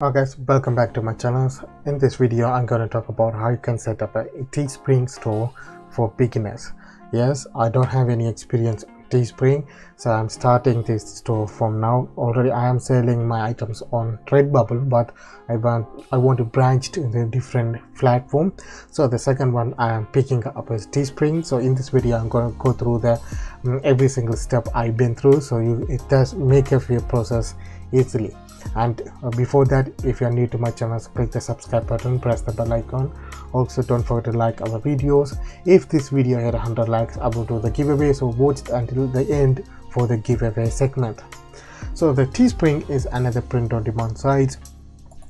Hi guys, welcome back to my channel. In this video I'm going to talk about how you can set up a Teespring store for beginners. Yes, I don't have any experience on Teespring, so I'm starting this store from now. Already I am selling my items on Redbubble, but I want to branch to a different platform. So the second one I am picking up is Teespring. So in this video I'm going to go through the every single step I've been through, so it does make your process easily. And before that, if you are new to my channel, click the subscribe button, press the bell icon. Also don't forget to like our videos. If this video had 100 likes, I will do the giveaway, so watch it until the end for the giveaway segment. So the Teespring is another print on demand site.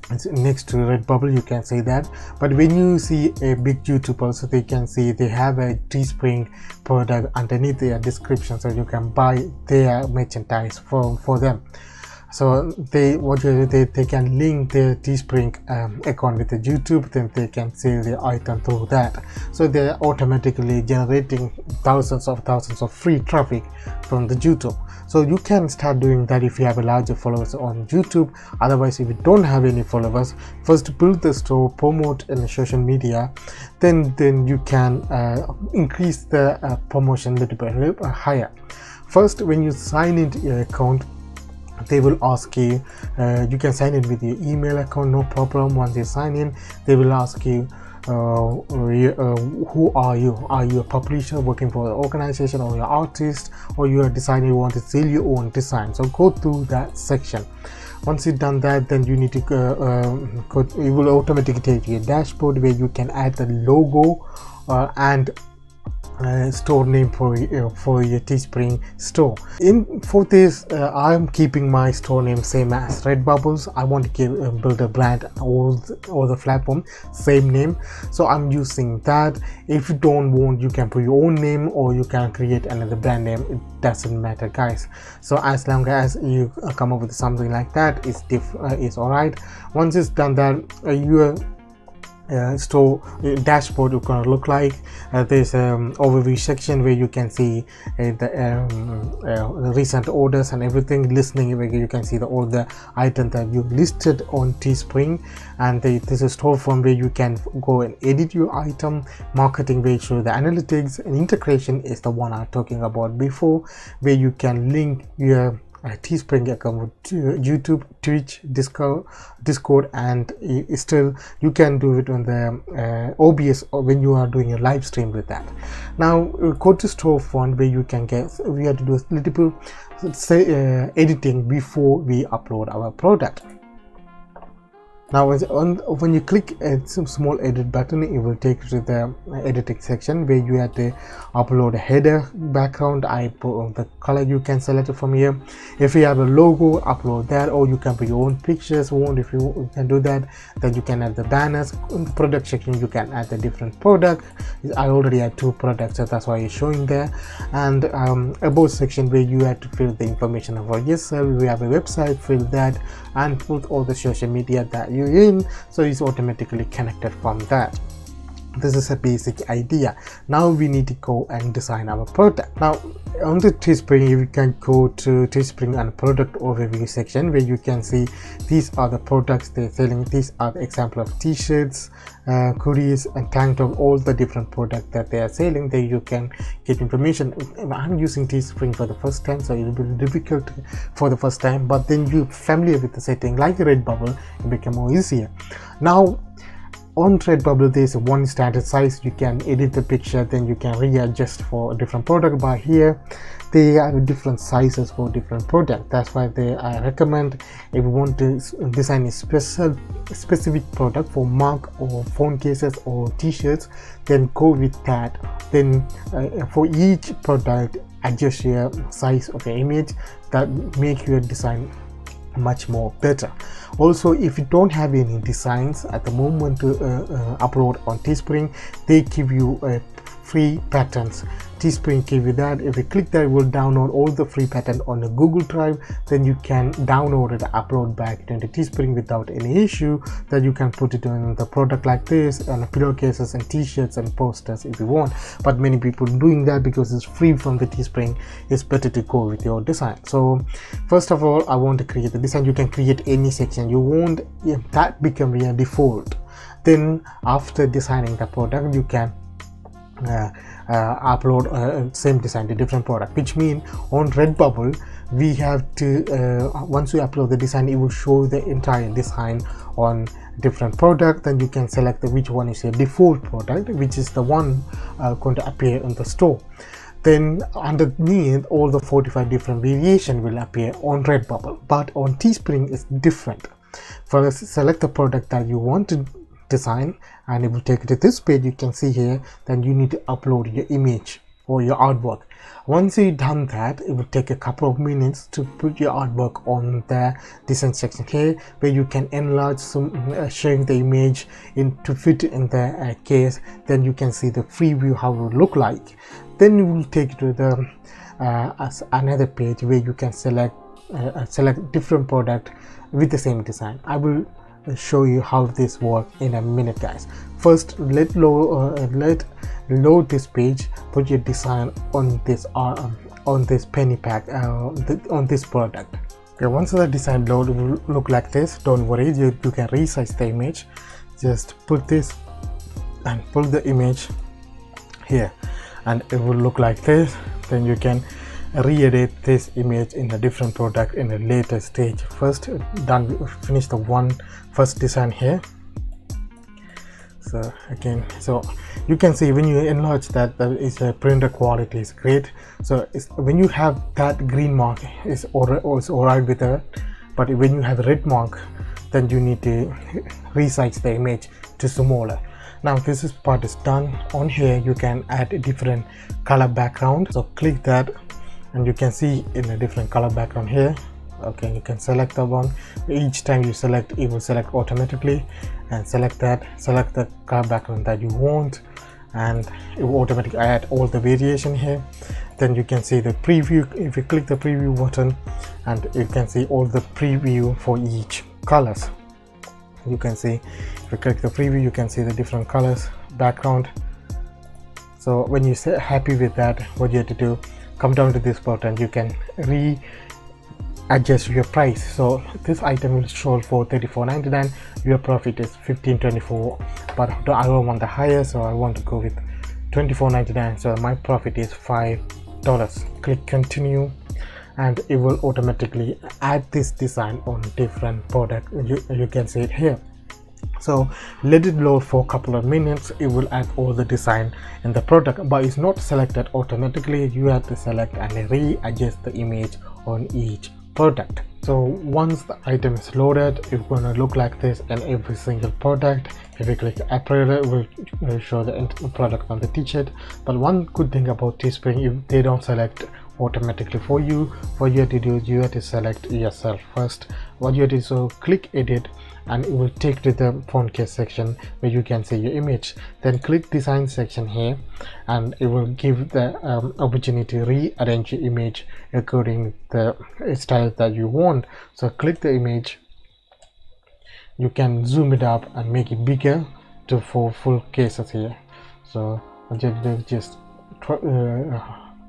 It's next to Redbubble, you can say that. But when you see a big YouTuber, so they can see they have a Teespring product underneath their description, so you can buy their merchandise for them. So they can link their Teespring account with the YouTube, then they can sell the item through that. So they're automatically generating thousands of free traffic from the YouTube. So you can start doing that if you have a larger followers on YouTube. Otherwise, if you don't have any followers, first build the store, promote in social media, then you can increase the promotion a little bit higher. First, when you sign into your account, they will ask you, you can sign in with your email account, no problem. Once you sign in, they will ask you, who are you? Are you a publisher working for an organization, or you're an artist, or you're a designer, you want to sell your own design? So go through that section. Once you've done that, then you need to it will automatically take you a dashboard where you can add the logo and store name for your Teespring store. For this, I am keeping my store name same as Redbubble's. I want to build a brand all the platform same name, so I'm using that. If you don't want, you can put your own name, or you can create another brand name. It doesn't matter, guys. So as long as you come up with something like that, it's all right. Once it's done that, store dashboard is going to look like there's an overview section where you can see the recent orders and everything, listening where you can see all the items that you listed on Teespring, and there's a store form where you can go and edit your item, marketing where you show the analytics, and integration is the one I'm talking about before, where you can link your Teespring account with YouTube, Twitch, Discord, and still you can do it on the OBS or when you are doing a live stream with that. Now go to storefront where you can we have to do a little bit editing before we upload our product. Now when you click some small edit button, it will take you to the editing section where you have to upload a header, background. I put the color, you can select it from here. If you have a logo, upload that, or you can put your own pictures. If you can do that, then you can add the banners. In the product section, you can add the different product. I already had 2 products, so that's why it's showing there. And about section where you have to fill the information about yourself. We have a website, fill that, and put all the social media that you're in, so it's automatically connected from that. This is a basic idea. Now we need to go and design our product. Now on the Teespring, you can go to Teespring and product overview section where you can see these are the products they're selling. These are the example of t-shirts, hoodies, and tank top, all the different products that they are selling. There you can get information. I'm using Teespring for the first time, so it will be difficult for the first time, but then you're familiar with the setting like Redbubble, it become more easier. Now on Redbubble, there's one standard size. You can edit the picture, then you can readjust for a different product. But here they have different sizes for different products. That's why I recommend, if you want to design a specific product for mug or phone cases or t-shirts, then go with that. Then for each product, adjust your size of your image. That make your design much more better. Also, if you don't have any designs at the moment to upload on Teespring, they give you a free patterns. Teespring give you that. If you click that, it will download all the free pattern on the Google Drive. Then you can download it, upload back into Teespring without any issue. Then you can put it on the product like this, on pillowcases and t-shirts and posters if you want. But many people doing that because it's free from the Teespring. It's better to go with your design. So first of all, I want to create the design. You can create any section you want. If that become your default, then after designing the product, you can upload same design to different product, which means on Redbubble we have to once we upload the design, it will show the entire design on different product. Then you can select which one is your default product, which is the one going to appear in the store. Then underneath, all the 45 different variation will appear on Redbubble, but on Teespring is different. First, select the product that you want to design and it will take you to this page. You can see here, then you need to upload your image or your artwork. Once you've done that, it will take a couple of minutes to put your artwork on the design section here, where you can enlarge some sharing the image in to fit in the case. Then you can see the preview how it will look like. Then it will take you to the another page where you can select different product with the same design. I will show you how this works in a minute, guys. First, let load this page. Put your design on this penny pack on this product. Okay, once the design load will look like this. Don't worry, you can resize the image. Just put this and pull the image here and it will look like this. Then you can re-edit this image in a different product in a later stage. First, finish the first design here. So again, so you can see when you enlarge that, the printer quality is great. So when you have that green mark is alright with it, but when you have a red mark, then you need to resize the image to smaller. Now this part is done. On here you can add a different color background, so click that and you can see in a different color background here. Okay, you can select the one. Each time you select, it will select automatically, and select the color background that you want, and it will automatically add all the variation here. Then you can see the preview. If you click the preview button, and you can see all the preview for each colors. You can see, if you click the preview, you can see the different colors background. So when you say happy with that, what you have to do, come down to this button. You can adjust your price. So this item will show for $34.99. Your profit is $15.24, but I don't want the higher, so I want to go with $24.99. So my profit is $5. Click continue, and it will automatically add this design on different product. You can see it here. So let it load for a couple of minutes. It will add all the design in the product, but it's not selected automatically. You have to select and readjust the image on each product. So once the item is loaded, it's gonna look like this in every single product. If you click apparel, it will show the product on the t-shirt. But one good thing about Teespring, if they don't select automatically for you, what you have to do is you have to select yourself first. What you have to do, so click edit, and it will take to the phone case section where you can see your image. Then click design section here, and it will give the opportunity to rearrange your image according to the style that you want. So click the image. You can zoom it up and make it bigger for full cases here. So just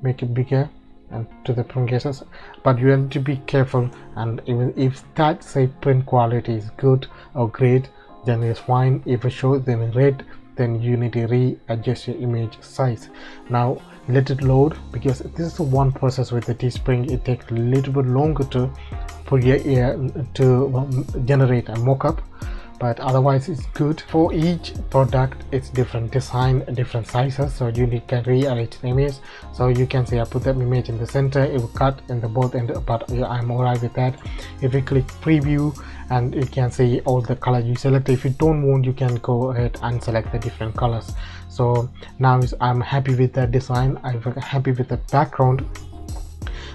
make it bigger and to the print cases, but you have to be careful. And even if that say print quality is good or great, then it's fine. If it shows them in red, then you need to readjust your image size. Now let it load, because this is one process with the Teespring. It takes a little bit longer to put your to generate a mock-up, but otherwise it's good. For each product it's different design, different sizes, so you can rearrange the image. So you can see I put that image in the center, it will cut in the both end, but I'm alright with that. If you click preview, and you can see all the colors you select. If you don't want, you can go ahead and select the different colors. So now I'm happy with that design. I'm happy with the background.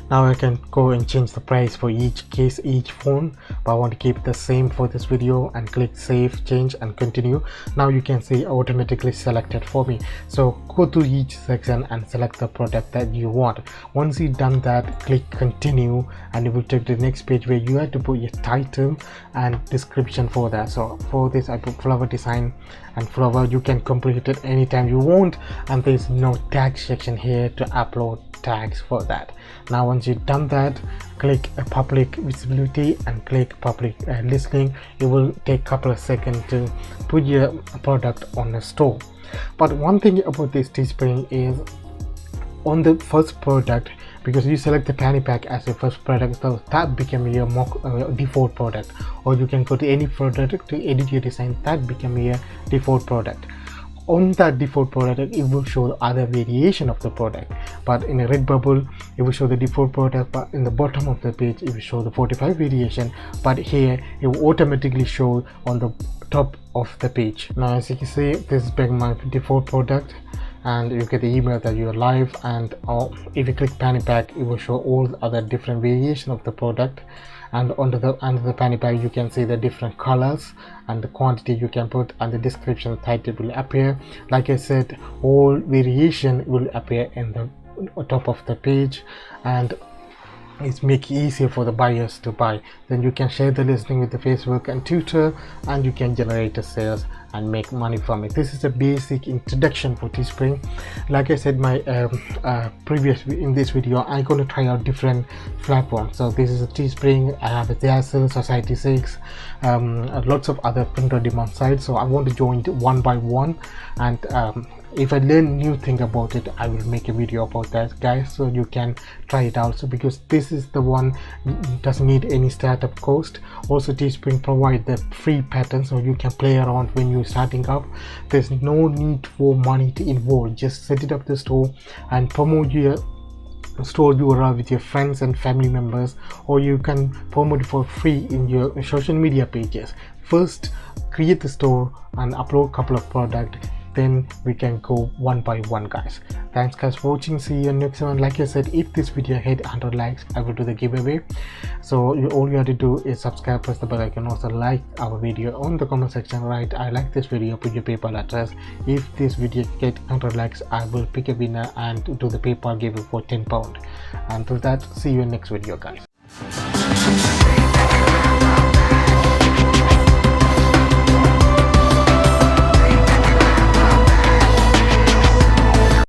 Now I can go and change the price for each case, each phone, but I want to keep the same for this video, and click save, change and continue. Now you can see automatically selected for me. So go to each section and select the product that you want. Once you've done that, click continue, and it will take to the next page where you have to put your title and description for that. So for this I put flower design, and flower you can complete it anytime you want, and there's no tag section here to upload tags for that. Now once you've done that, click public visibility and click public listing. It will take a couple of seconds to put your product on the store. But one thing about this Teespring is, on the first product, because you select the fanny pack as your first product, so that became your default product, or you can go to any product to edit your design, that become your default product. On that default product it will show other variation of the product, but in a Redbubble it will show the default product, but in the bottom of the page it will show the 45 variation, but here it will automatically show on the top of the page. Now as you can see, this is my default product, and you get the email that you're live, and if you click fanny pack it will show all the other different variation of the product, and under the fanny pack you can see the different colors and the quantity you can put, and the description title will appear. Like I said, all variation will appear in the top of the page, and it's make it easier for the buyers to buy. Then you can share the listing with the Facebook and Twitter, and you can generate the sales and make money from it. This is a basic introduction for Teespring. Like I said, my in this video I'm going to try out different platforms. So this is a Teespring, I have a Dazzle, Society 6, lots of other print on demand sites. So I want to join one by one, and if I learn new thing about it, I will make a video about that, guys, so you can try it out. So because this is the one doesn't need any startup cost. Also Teespring provide the free pattern, so you can play around when you're starting up. There's no need for money to involve. Just set it up the store and promote your store URL with your friends and family members, or you can promote it for free in your social media pages. First create the store and upload a couple of products, then we can go one by one, guys. Thanks guys for watching. See you next one. Like I said, if this video hit 100 likes, I will do the giveaway. So all you have to do is subscribe, press the bell icon, also like our video on the comment section, right? I like this video, put your PayPal address. If this video get 100 likes, I will pick a winner and do the PayPal giveaway for £10. Until that, see you in next video, guys.